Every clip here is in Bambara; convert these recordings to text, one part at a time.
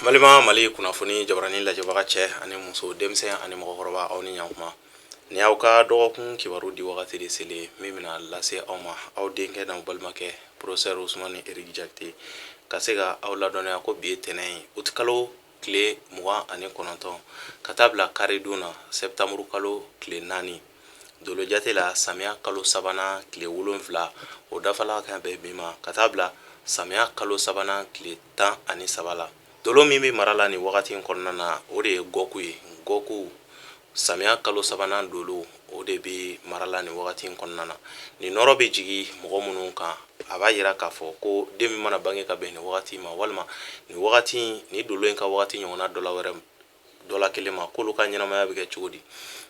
Malima Mali kunnafoni jabarani lajɛbaga cɛ ani muso denmisɛn ani mɔgɔkɔrɔba aw ni ɲankuma ni aw ka dɔgɔkun kibaru di wagati de selen min bɛna lase aw ma aw denkɛ n'aw balimakɛ professeur Usumani Eri Jakite ka se ka aw ladɔnniya ko bi ye tɛnɛn ye août kalo tile 29 ka taa bila karidon na septembre kalo tile 4 dolo jate la samiya kalo sabanan tile 7 o dafala kan bɛn bi ma ka taa bila samiya kalo sabanan tile 13 la dolo min bɛ mara la ni wagati in kɔnɔna na o de ye gɔku ye gɔku samiya kalo sabanan dolo o de bɛ mara la ni wagati in kɔnɔna na ni nɔrɔ bɛ jigi mɔgɔ minnu kan a b'a yira k'a fɔ ko den min mana bange ka bɛn ni wagati ma walima ni wagati ni dolo in ka wagati ɲɔgɔnna dɔ la kelen ma k'olu ka ɲɛnamaya bɛ kɛ cogo di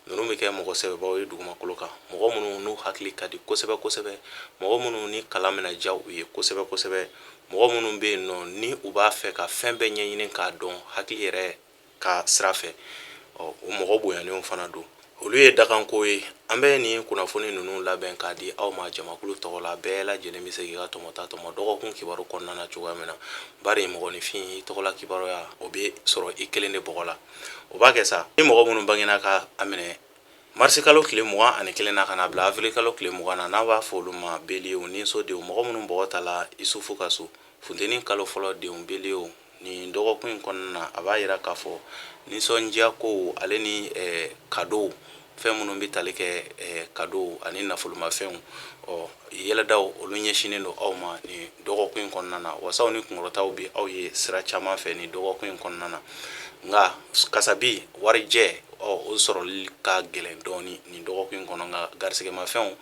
ninnu bɛ kɛ mɔgɔ sɛbɛbaw ye dugumakolo kan mɔgɔ minnu n'u hakili ka di kosɛbɛ kosɛbɛ mɔgɔ minnu ni kalan bɛna diya u ye kosɛbɛ kosɛbɛ mɔgɔ minnu bɛ yen nɔ ni u b'a fɛ ka fɛn bɛɛ ɲɛɲini k'a dɔn hakili yɛrɛ ka sira fɛ o mɔgɔ bonyanenw fana don olu ye dakanko ye an bɛ nin kunnafoni ninnu labɛn k'a di aw ma jamakulu tɔgɔ la bɛɛ lajɛlen bɛ se k'i ka tɔmɔta tɔmɔ dɔgɔkun kibaru kɔnɔna na cogoya min na bari mɔgɔninfin tɔgɔla kibaruya o bɛ sɔrɔ i kelen de bɔgɔ la o b'a kɛ sa ni mɔgɔ minnu bangena ka a minɛ marisi kalo tile 21 na ka na bila avril kalo tile 20 na n'an b'a fɔ olu ma beliyew ni sodenw mɔgɔ minnu bɔgɔ ta la isufu ka so funteni kalo fɔlɔ denw beliyew ni dɔgɔkun in kɔnɔna na a b'a yira k'a fɔ nisɔndiya ko ale ni kadow fɛn minnu bɛ tali kɛ kadow ani nafolomafɛnw yɛlɛdaw olu ɲɛsinnen don aw ma ni dɔgɔkun in kɔnɔna na wasaw ni kunkɔrɔtaw bɛ aw ye sira caman fɛ ni dɔgɔkun in kɔnɔna na nka kasabi warijɛ o sɔrɔli ka gɛlɛn dɔɔni ni dɔgɔkun in kɔnɔ nka garisigɛmafɛnw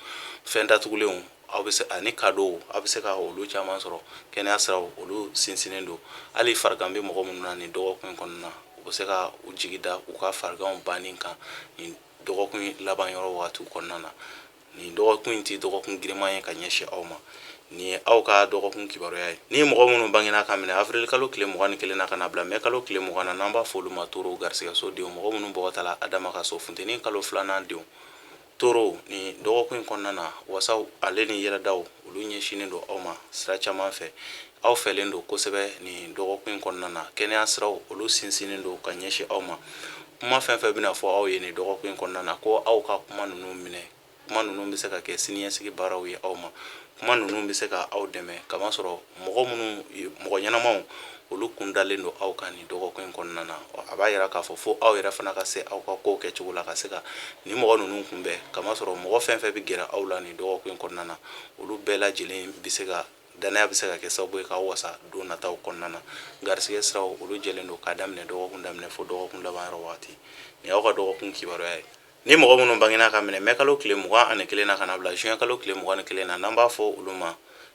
fɛn datugulenw aw bɛ se ani kadow aw bɛ se ka olu caman sɔrɔ kɛnɛya siraw olu sinsinnen don hali farigan bɛ mɔgɔ minnu na ni dɔgɔkun in kɔnɔna na u bɛ se ka u jigi da u ka fariganw banni kan ni dɔgɔkun laban yɔrɔ wagatiw kɔnɔna na ni dɔgɔkun in tɛ dɔgɔkun giriman ye ka ɲɛsin aw ma ni ye aw ka dɔgɔkun kibaruya ye ni mɔgɔ minnu bangena ka minɛ avril kalo tile 21 na ka na bila mai kalo tile 20 na n'an b'a fɔ olu ma toro garisigɛso denw mɔgɔ minnu bɔgɔ ta la adama ka so funteni kalo 2nan denw toro ni dɔgɔkun in kɔnɔna na wasaw ale ni yɛlɛdaw olu ɲɛsinnen don aw ma sira caman fɛ aw fɛlen don kosɛbɛ ni dɔgɔkun in kɔnɔna na kɛnɛya siraw olu sinsinnen don ka ɲɛsin aw ma kuma fɛn fɛn bɛna fɔ aw ye ni dɔgɔkun in kɔnɔna na ko aw ka kuma ninnu minɛ kuma ninnu bɛ se ka kɛ siniɲɛsigi baaraw ye aw ma kuma ninnu bɛ se ka aw dɛmɛ kamasɔrɔ mɔgɔ ɲɛnamaw olu kun dalen don aw kan ni dɔgɔkun in kɔnɔna na a b'a yira k'a fɔ fo aw yɛrɛ fana ka se aw ka kow kɛcogo la ka se ka ni mɔgɔ ninnu kunbɛn kamasɔrɔ mɔgɔ fɛn fɛn bɛ gɛrɛ aw la ni dɔgɔkun in kɔnɔna na olu bɛɛ lajɛlen bɛ se ka danaya bɛ se ka kɛ sababu ye k'aw wasa don nataw kɔnɔna na garisigɛ siraw olu jɛlen don k'a daminɛ dɔgɔkun daminɛ fo dɔgɔkun laban yɔrɔ waati ni y'aw ka dɔgɔkun kibaruya ye ni mɔgɔ minnu bangena ka minɛ mai kalo tile 21 na ka na bila juin kalo tile 21 na n'an b'a fɔ olu ma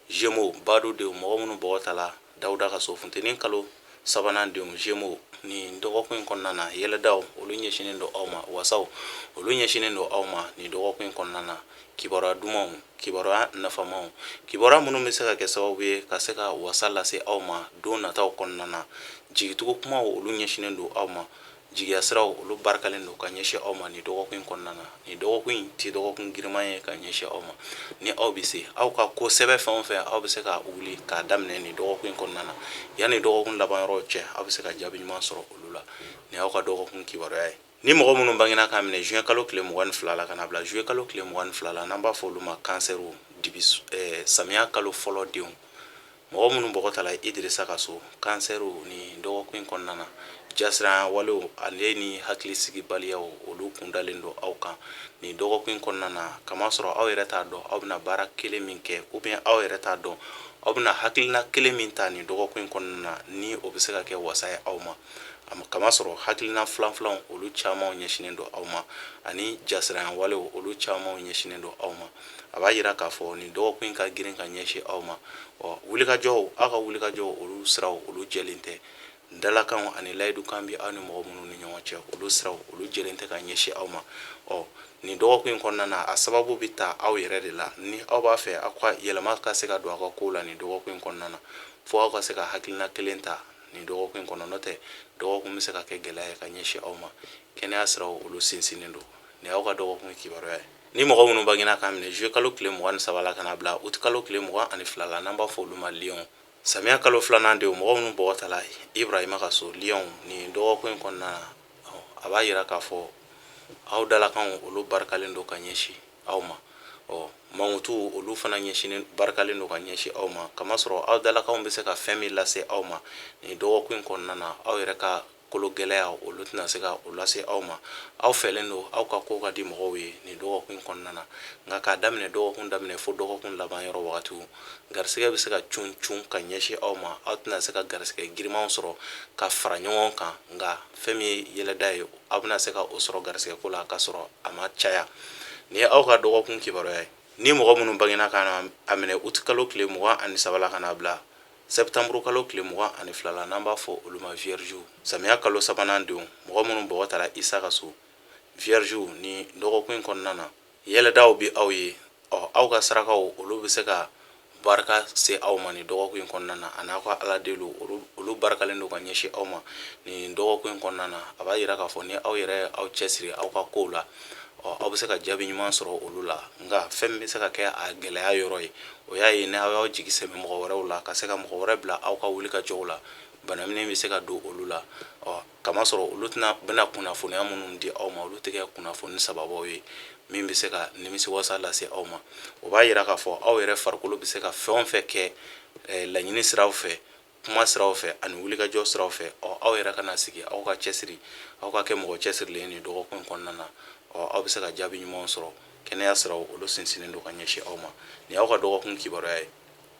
Gémeaux badudenw mɔgɔ minnu bɔgɔ ta la Dawuda ka so funteni kalo sabanan denw Gémeaux ni dɔgɔkun in kɔnɔna na yɛlɛdaw olu ɲɛsinnen don aw ma wasaw olu ɲɛsinnen don aw ma ni dɔgɔkun in kɔnɔna na kibaruya dumanw kibaruya nafamaw kibaruya minnu bɛ se ka kɛ sababu ye ka se ka wasa lase aw ma don nataw kɔnɔna na jigitugu kumaw olu ɲɛsinnen don aw ma jigiya siraw olu barikalen don ka ɲɛsin aw ma ni dɔgɔkun in kɔnɔna na ni dɔgɔkun in tɛ dɔgɔkun giriman ye ka ɲɛsin aw ma ni aw bɛ se aw ka ko sɛbɛ fɛn o fɛn aw bɛ se ka wuli k'a daminɛ ni dɔgɔkun in kɔnɔna na yanni dɔgɔkun laban yɔrɔ cɛ aw bɛ se ka jaabi ɲuman sɔrɔ olu la ni y'aw ka dɔgɔkun kibaruya ye ni mɔgɔ minnu bangena ka minɛ juin kalo tile 22 la ka na bila juillet kalo tile 22 la n'an b'a fɔ olu ma kansɛriw samiya kalo fɔlɔ denw mɔgɔ minnu bɔgɔ ta la Idirisa ka so kansɛriw ni dɔgɔkun in kɔnɔna na jasiranya walew ale ni hakilisigibaliyaw olu kun dalen don aw kan ni dɔgɔkun in kɔnɔna na kamasɔrɔ aw yɛrɛ t'a dɔn aw bɛna baara kelen min kɛ aw yɛrɛ t'a dɔn aw bɛna hakilina kelen min ta ni dɔgɔkun in kɔnɔna na ni o bɛ se ka kɛ wasa ye aw ma kamasɔrɔ hakilina filanfilanw olu camanw ɲɛsinnen don aw ma ani jasiranya walew olu camanw ɲɛsinnen don aw ma a b'a yira k'a fɔ ni dɔgɔkun in ka girin ka ɲɛsin aw ma wulikajɔw aw ka wulikajɔw olu siraw olu jɛlen tɛ dalakanw ani layidukan bɛ aw ni mɔgɔ minnu ni ɲɔgɔn cɛ olu siraw olu jɛlen tɛ ka ɲɛsin aw ma nin dɔgɔkun in kɔnɔna na a sababu bɛ ta aw yɛrɛ de la ni aw b'a fɛ aw ka yɛlɛma ka se ka don aw ka kow la nin dɔgɔkun in kɔnɔna na fo aw ka se ka hakilina kelen ta nin dɔgɔkun in kɔnɔ n'o tɛ dɔgɔkun bɛ se ka kɛ gɛlɛya ye ka ɲɛsin aw ma kɛnɛya siraw olu sinsinnen don ni y'aw ka dɔgɔkun kibaruya ye ni mɔgɔ minnu bangena ka minɛ juillet kalo tile 23 la ka na bila août kalo tile 22 la n'an b'a fɔ olu ma Lion samiya kalo filanan de mɔgɔ minnu bɔgɔtala Ibrahima ka so Lyon ni dɔgɔkun kɔnɔna na a b'a yira k'a fɔ aw dalakanw olu barikalen don ka ɲɛsin aw ma mankutu olu fana ɲɛsinen barikalen don ka ɲɛsin aw ma kamasɔrɔ aw dalakanw bɛ se ka fɛn min lase aw ma ni dɔgɔkun kɔnɔna na aw yɛrɛ ka kolo gɛlɛya olu tɛna se ka o lase aw ma aw fɛlen don aw ka ko ka di mɔgɔw ye ni dɔgɔkun kɔnɔna na nka k'a daminɛ dɔgɔkun daminɛ fo dɔgɔkun laban yɔrɔ wagatiw garisɛgɛ bɛ se ka cun cun ka ɲɛsin aw ma aw tɛna se ka garisɛgɛ girimanw sɔrɔ ka fara ɲɔgɔn kan nka fɛn min ye yɛlɛda ye aw bɛna se ka o sɔrɔ garisɛgɛ ko la ka sɔrɔ a ma caya ni ye aw ka dɔgɔkun kibaruya ye ni mɔgɔ minnu bangena ka a minɛ uti kalo tile 23 la ka n'a bila septembre kalo tile 22 la n'an b'a fɔ olu ma vierge samiya kalo sabanan denw mɔgɔ minnu bɔgɔ tara isa ka so vierge ni dɔgɔkun kɔnɔna na yɛlɛdaw bi aw ye aw ka sarakaw olu bɛ se ka barika se aw ma ni dɔgɔkun kɔnɔna na a n'a ka ala delu olu barikalen don ka ɲɛsin aw ma ni dɔgɔkun kɔnɔna na a b'a yira k'a fɔ ni aw yɛrɛ aw cɛsiri aw ka kow la aw bɛ se ka jaabi ɲuman sɔrɔ olu la nka fɛn min bɛ se ka kɛ a gɛlɛya yɔrɔ ye o y'a ye ni aw y'aw jigi sɛmɛ mɔgɔ wɛrɛw la ka se ka mɔgɔ wɛrɛ bila aw ka wuli ka jɔw la banaminɛ bɛ se ka don olu la kamasɔrɔ olu bɛna kunnafoniya minnu di aw ma olu tɛ kɛ kunnafoni sababaw ye min bɛ se ka nimisiwasa lase aw ma o b'a yira k'a fɔ aw yɛrɛ farikolo bɛ se ka fɛn o fɛn kɛ laɲini siraw fɛ kuma siraw fɛ ani wulikajɔ siraw fɛ aw yɛrɛ kana sigi aw ka cɛsiri aw ka kɛ mɔgɔ cɛsirilen ni dɔgɔkun kɔnɔna na aw bɛ se ka jaabi ɲumanw sɔrɔ kɛnɛya siraw olu sinsinnen don ka ɲɛsin aw ma ni aw ka dɔgɔkun kibaruya ye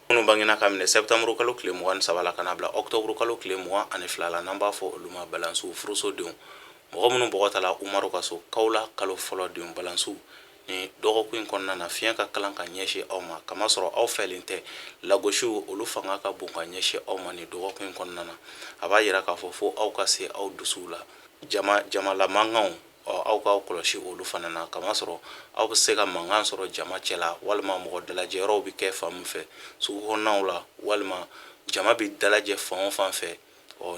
minnu bangena ka minɛ septembre kalo tile 23 la ka n'a bila octobre kalo tile 22 la n'an b'a fɔ olu ma balansiw furusodenw mɔgɔ minnu bɔgɔtala umaru ka so kawla kalo fɔlɔ denw balansiw ni dɔgɔkun kɔnɔna na fiɲɛ ka kalan ka ɲɛsin aw ma kamasɔrɔ aw fɛlen tɛ lagosiw olu fanga ka bon ka ɲɛsin aw ma ni dɔgɔkun kɔnɔna na a b'a yira k'a fɔ fo aw ka se aw dusuw la jamala mankanw aw k'aw kɔlɔsi olu fana na kamasɔrɔ aw bɛ se ka mankan sɔrɔ jama cɛla walima mɔgɔ dalajɛyɔrɔw bɛ kɛ fan min fɛ sugu kɔnɔnaw la walima jama bɛ dalajɛ fan o fan fɛ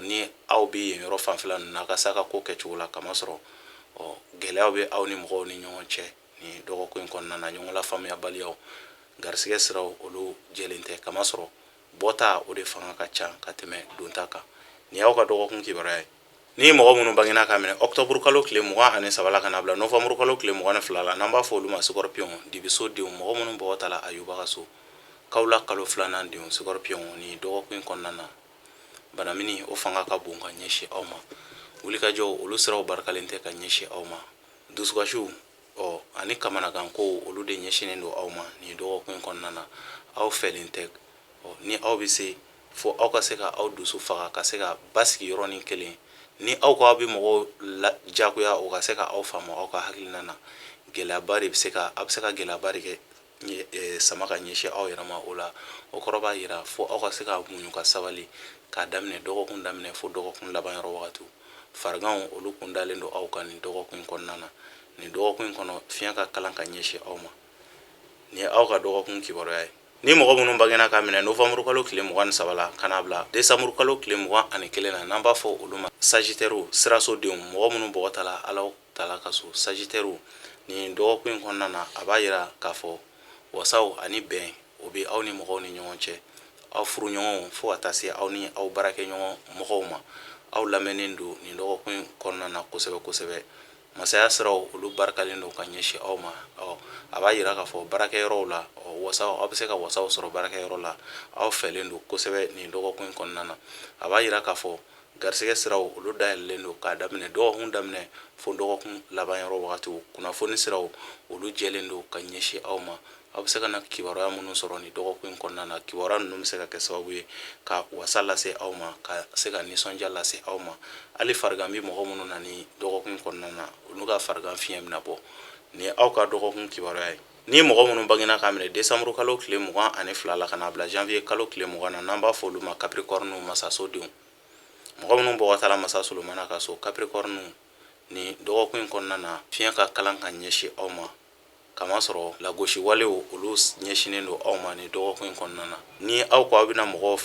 ni aw bɛ yen yɔrɔ fanfɛla ninnu na a ka se a ka ko kɛcogo la kamasɔrɔ gɛlɛyaw bɛ aw ni mɔgɔw ni ɲɔgɔn cɛ ni dɔgɔkun kɔnɔna na ɲɔgɔn lafaamuyabaliyaw garisɛgɛ siraw olu jɛlen tɛ kamasɔrɔ bɔta o de fanga ka ca ka tɛmɛ donta kan ni y'aw ka dɔgɔkun kibaruya ye ni mɔgɔ minnu bangena ka minɛ octobre kalo tile 23 la ka n'a bila novembre kalo tile 22 la n'an b'a fɔ olu ma scorpion dibiso denw mɔgɔ minnu bɔgɔ tala ayuba ka so kawla kalo filanan denw scorpion ni dɔgɔkun kɔnɔna na banamini o fanga ka bon ka ɲɛsin aw ma wulikajɔw olu siraw barikalen tɛ ka ɲɛsin aw ma dusukasiw ani kamanagankow olu de ɲɛsinen don aw ma ni dɔgɔkun kɔnɔna na aw fɛlen tɛ ni aw bɛ se fo aw ka se ka aw dusu faga ka se ka basigi yɔrɔnin kelen ni aw ko aw bɛ mɔgɔw jagoya o ka se ka aw faamu aw ka hakilina na gɛlɛyaba de bɛ se ka gɛlɛyaba de kɛ sama ka ɲɛsin aw yɛrɛ ma o la o kɔrɔ b'a yira fo aw ka se ka muɲu ka sabali k'a daminɛ dɔgɔkun daminɛ fo dɔgɔkun laban yɔrɔ wagatiw fariganw olu kun dalen don aw kan nin dɔgɔkun kɔnɔna na nin dɔgɔkun kɔnɔ fiɲɛ ka kalan ka ɲɛsin aw ma ni aw ka dɔgɔkun kibaruya ye ni mɔgɔ minnu bangena ka minɛ novembre kalo tile 23 la ka n'a bila décembre kalo tile 21 la n'an b'a fɔ olu ma sagittaire sirasodenw mɔgɔ minnu bɔgɔ tala alaw tala ka so sagittaire ni dɔgɔkun kɔnɔna na a b'a yira k'a fɔ wasaw ani bɛn o bɛ aw ni mɔgɔw ni ɲɔgɔn cɛ aw furuɲɔgɔnw fo ka taa se aw ni aw baarakɛɲɔgɔn mɔgɔw ma aw lamɛnnen don nin dɔgɔkun kɔnɔna na kosɛbɛ kosɛbɛ masaya siraw olu barikalen don ka ɲɛsin aw ma a b'a yira k'a fɔ baarakɛyɔrɔw la wasaw aw bɛ se ka wasaw sɔrɔ baarakɛyɔrɔ la aw fɛlen don kosɛbɛ nin dɔgɔkun kɔnɔna na a b'a yira k'a fɔ garisɛgɛ siraw olu dayɛlɛlen don k'a daminɛ dɔgɔkun daminɛ fo dɔgɔkun laban yɔrɔ wagatiw kunnafoni siraw olu jɛlen don ka ɲɛsin aw ma aw bɛ se ka na kibaruya minnu sɔrɔ nin dɔgɔkun kɔnɔna na kibaruya ninnu bɛ se ka kɛ sababu ye ka wasa lase aw ma ka se ka nisɔndiya lase aw ma hali farigan bɛ mɔgɔ minnu na ni dɔgɔkun kɔnɔna na olu ka farigan fiɲɛ bɛna bɔ ni aw ka dɔgɔkun kibaruya ye ni mɔgɔ minnu bangena ka minɛ décembre kalo tile 22 la ka n'a bila janvier kalo tile 20 na n'an b'a fɔ olu ma capricorne masasodenw mɔgɔ minnu bɔgɔ tala masa solomana ka so capricorne ni dɔgɔkun kɔnɔna na fiɲɛ ka kalan ka ɲɛsin aw ma kamasɔrɔ lagosi walew olu ɲɛsinen don aw ma ni dɔgɔkun kɔnɔna na ni aw ko aw bɛna mɔgɔw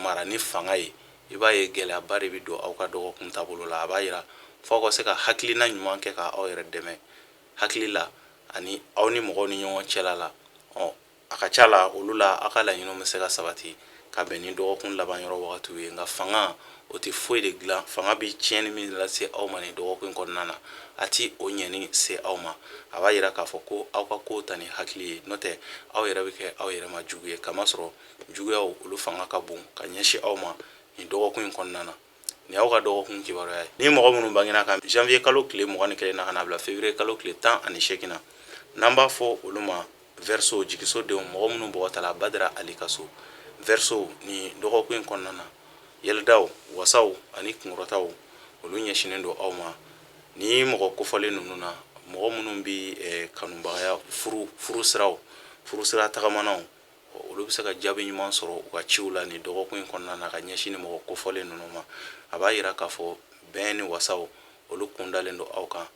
mara ni fanga ye i b'a ye gɛlɛyaba de bɛ don aw ka dɔgɔkun taabolo la a b'a yira fo aw ka se ka hakilina ɲuman kɛ ka aw yɛrɛ dɛmɛ hakili la ani aw ni mɔgɔw ni ɲɔgɔn cɛla la a ka ca la olu la aw ka laɲiniw bɛ se ka sabati ka bɛn ni dɔgɔkun laban yɔrɔ wagatiw ye nka fanga o tɛ foyi de dilan fanga bɛ tiɲɛni min lase aw ma nin dɔgɔkun kɔnɔna na a ti o ɲɛni se aw ma a b'a yira k'a fɔ ko aw ka ko ta ni hakili ye n'o tɛ aw yɛrɛ bɛ kɛ aw yɛrɛ ma jugu ye kamasɔrɔ juguyaw olu fanga ka bon ka ɲɛsin aw ma nin dɔgɔkun kɔnɔna na ni y'aw ka dɔgɔkun kibaruya ye ni mɔgɔ minnu bangena kan janvier kalo tile 21 na ka na bila février kalo tile 18 na n'an b'a fɔ olu ma verseau jigisodenw mɔgɔ minnu bɔgɔtala Badara Ali ka so verseau ni dɔgɔkun kɔnɔna na yɛlɛdaw wasaw ani kunkɔrɔtaw olu ɲɛsinen don aw ma ni mɔgɔ kofɔlen ninnu na mɔgɔ minnu bɛ kanubagaya furu sira tagamanaw olu bɛ se ka jaabi ɲuman sɔrɔ u ka ciw la ni dɔgɔkun kɔnɔna na ka ɲɛsin ni mɔgɔ kofɔlen ninnu ma a b'a yira k'a fɔ bɛn ni wasaw olu kun dalen don aw kan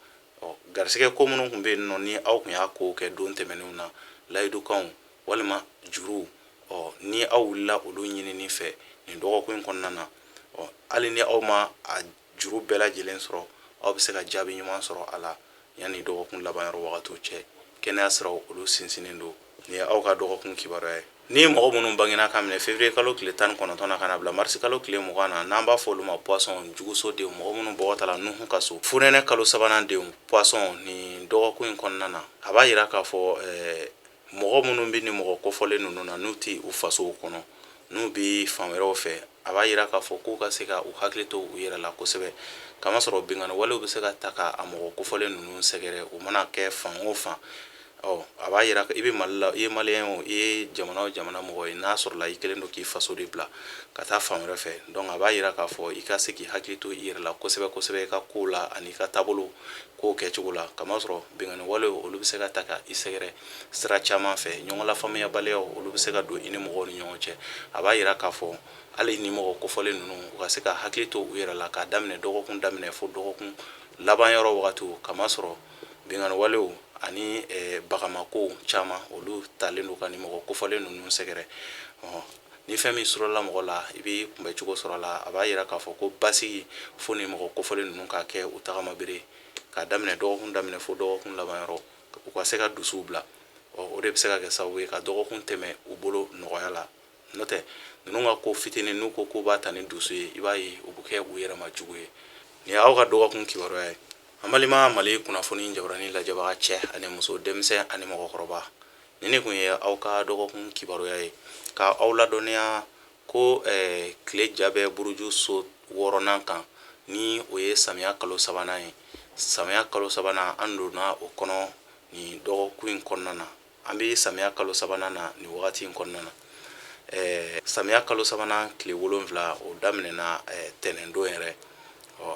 garisɛgɛ ko minnu tun bɛ yen nɔ ni aw tun y'a ko kɛ don tɛmɛnenw na layidukanw walima juruw ni aw wulila olu ɲinini fɛ nin dɔgɔkun kɔnɔna na hali ni aw ma a juru bɛɛ lajɛlen sɔrɔ aw bɛ se ka jaabi ɲuman sɔrɔ a la yanni dɔgɔkun laban yɔrɔ wagatiw cɛ kɛnɛya siraw olu sinsinnen don ni ye aw ka dɔgɔkun kibaruya ye ni mɔgɔ minnu bangena ka minɛ février kalo tile 19 na ka na bila mars kalo tile 20 na n'an b'a fɔ olu ma poisson jugusodenw mɔgɔ minnu bɔgɔtala Nuhun ka so funɛnɛ kalo 3nan denw poisson ni dɔgɔkun kɔnɔna na a b'a yira k'a fɔ mɔgɔ minnu bɛ ni mɔgɔ kofɔlen ninnu na n'u tɛ u fasow kɔnɔ n'u bɛ fan wɛrɛw fɛ a b'a yira k'a fɔ k'u ka se ka u hakili to u yɛrɛ la kosɛbɛ kamasɔrɔ bingani walew bɛ se ka ta ka a mɔgɔ kofɔlen ninnu sɛgɛrɛ u mana kɛ fan o fan a b'a yira i bɛ Mali la i ye maliyɛn o i ye jamana o jamana mɔgɔ ye n'a sɔrɔla i kɛlen don k'i faso de bila ka taa fan wɛrɛ fɛ donc a b'a yira k'a fɔ i ka se k'i hakili to i yɛrɛ la kosɛbɛ kosɛbɛ i ka kow la ani i ka taabolo kow kɛcogo la kamasɔrɔ bingani walew olu bɛ se ka ta ka i sɛgɛrɛ sira caman fɛ ɲɔgɔn lafaamuyabaliyaw olu bɛ se ka don i ni mɔgɔw ni ɲɔgɔn cɛ a b'a yira k'a fɔ hali ni mɔgɔ kofɔlen ninnu u ka se ka hakili to u yɛrɛ la k'a daminɛ dɔgɔkun daminɛ fo dɔgɔkun laban yɔrɔ wagatiw kamasɔrɔ bingani walew ani bagamako caman olu talen don ka ni mɔgɔ kofɔlen ninnu sɛgɛrɛ ni fɛn min sɔrɔla mɔgɔ la i bɛ kunbɛcogo sɔrɔ a la a b'a yira k'a fɔ ko basigi fo ni mɔgɔ kofɔlen ninnu ka kɛ u tagama bere k'a daminɛ dɔgɔkun daminɛ fo dɔgɔkun laban yɔrɔ u ka se ka dusuw bila o de bɛ se ka kɛ sababu ye ka dɔgɔkun tɛmɛ u bolo nɔgɔya la n'o tɛ ninnu ka ko fitinin n'u ko k'u b'a ta ni dusu ye i b'a ye u bɛ kɛ u yɛrɛ ma jugu ye nin y'aw ka dɔgɔkun kibaruya ye an balima Mali kunnafoni jabarani lajɛbaga cɛ ani muso denmisɛn ani mɔgɔkɔrɔba ni ne kun ye aw ka dɔgɔkun kibaruya ye ka aw ladɔnniya ko tile ja bɛ buruju so 6nan kan ni o ye samiya kalo 3nan ye samiya kalo 3nan an donna o kɔnɔ ni dɔgɔkun in kɔnɔna na an bɛ samiya kalo 3nan na ni wagati in kɔnɔna na samiya kalo 3nan tile 7 o daminɛna tɛnɛndon yɛrɛ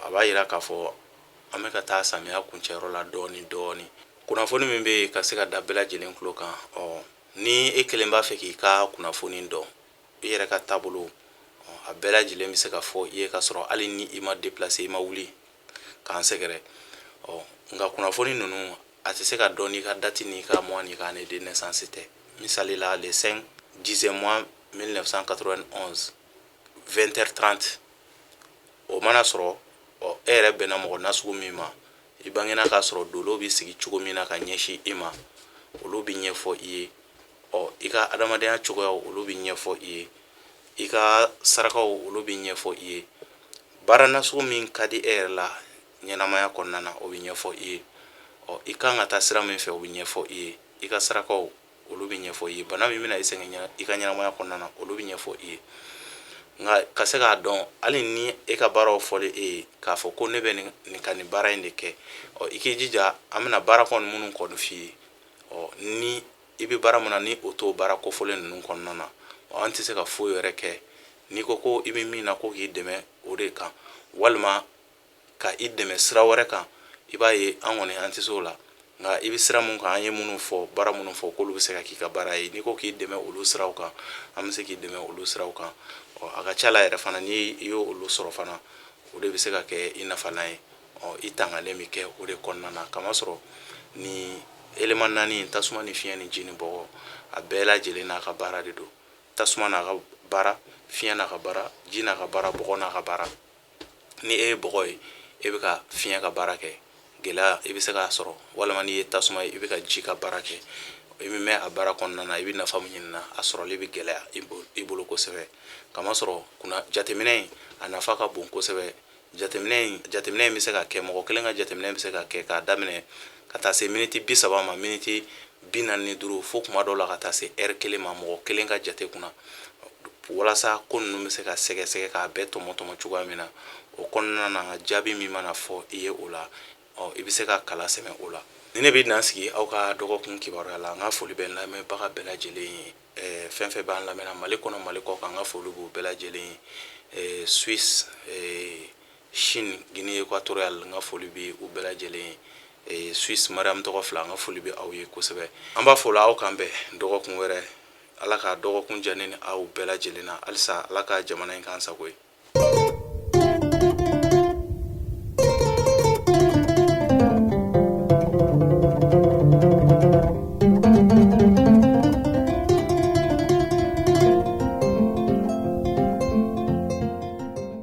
a b'a yira k'a fɔ an bɛ ka taa samiya kuncɛyɔrɔ la dɔɔni kunnafoni min bɛ ka se ka da bɛɛ lajɛlen tulo kan ni e kelen b'a fɛ k'i ka kunnafoni dɔn i yɛrɛ ka taabolo a bɛɛ lajɛlen bɛ se ka fɔ i ye ka sɔrɔ hali ni i ma déplacer i ma wuli k'an sɛgɛrɛ nka kunnafoni ninnu a tɛ se ka dɔn n'i ka date n'i ka mois n'i ka année de naissance tɛ misali la le 5 10e mois 1991 20h30 o mana sɔrɔ e yɛrɛ bɛnna mɔgɔ nasugu min ma i bangena k'a sɔrɔ dolo bɛ sigi cogo min na ka ɲɛsin i ma olu bɛ ɲɛfɔ i ye i ka adamadenya cogoyaw olu bɛ ɲɛfɔ i ye i ka sarakaw olu bɛ ɲɛfɔ i ye baara nasugu min ka di e yɛrɛ la ɲɛnamaya kɔnɔna na o bɛ ɲɛfɔ i ye i kan ka taa sira min fɛ o bɛ ɲɛfɔ i ye i ka sarakaw olu bɛ ɲɛfɔ i ye bana min bɛna i sɛgɛn i ka ɲɛnamaya kɔnɔna na olu bɛ ɲɛfɔ i ye nka ka se k'a dɔn hali ni e ka baaraw fɔlen e ye k'a fɔ ko ne bɛ nin ka nin baara in de kɛ i k'i jija an bɛna baara kɔni minnu kɔni f'i ye ni i bɛ baara min na ni o t'o baara kofɔlen ninnu kɔnɔna na an tɛ se ka foyi wɛrɛ kɛ n'i ko ko i bɛ min na ko k'i dɛmɛ o de kan walima ka i dɛmɛ sira wɛrɛ kan i b'a ye an kɔni an tɛ se o la nka i bɛ sira mun kan an ye minnu fɔ baara minnu fɔ k'olu bɛ se ka k'i ka baara ye n'i ko k'i dɛmɛ olu siraw kan an bɛ se k'i dɛmɛ olu siraw kan a ka ca la yɛrɛ fana n'i y'o olu sɔrɔ fana o de bɛ se ka kɛ i nafalan ye i tangalen bɛ kɛ o de kɔnɔna na kamasɔrɔ ni élément 4 tasuma ni fiɲɛ ni ji ni bɔgɔ a bɛɛ lajɛlen n'a ka baara de don tasuma n'a ka baara fiɲɛ n'a ka baara ji n'a ka baara bɔgɔ n'a ka baara ni e ye bɔgɔ ye e bɛ ka fiɲɛ ka baara kɛ gɛlɛya i bɛ se k'a sɔrɔ walima n'i ye tasuma ye i bɛ ka ji ka baara kɛ i bɛ mɛn a baara kɔnɔna na i bɛ nafa min ɲini na a sɔrɔli bɛ gɛlɛya i bolo kosɛbɛ kamasɔrɔ jateminɛ in a nafa ka bon kosɛbɛ. Jateminɛ in bɛ se ka kɛ mɔgɔ kelen ka jateminɛ bɛ se ka kɛ k'a daminɛ ka taa se miniti 30 ma miniti 45 fo kuma dɔw la ka taa se heure kelen ma mɔgɔ kelen ka jate kunna walasa ko ninnu bɛ se ka sɛgɛsɛgɛ k'a bɛɛ tɔmɔ cogoya min na o kɔnɔna na jaabi min mana fɔ i ye o la i bɛ se ka kala sɛmɛ o la. ni ne bɛ dan sigi aw ka dɔgɔkun kibaruya la n ka foli bɛ n lamɛnbaga bɛɛ lajɛlen ye fɛn fɛn b'an lamɛnna Mali kɔnɔ Mali kɔ kan n ka foli b'u bɛɛ lajɛlen ye Suisse Chine Guinée équatoriale n ka foli bɛ u bɛɛ lajɛlen ye Suisse Mariam tɔgɔ fila n ka foli bɛ aw ye kosɛbɛ. an b'a fɔ la aw kan bɛn dɔgɔkun wɛrɛ Ala ka dɔgɔkun diya ne ni aw bɛɛ lajɛlen na halisa Ala ka jamana in k'an sago ye.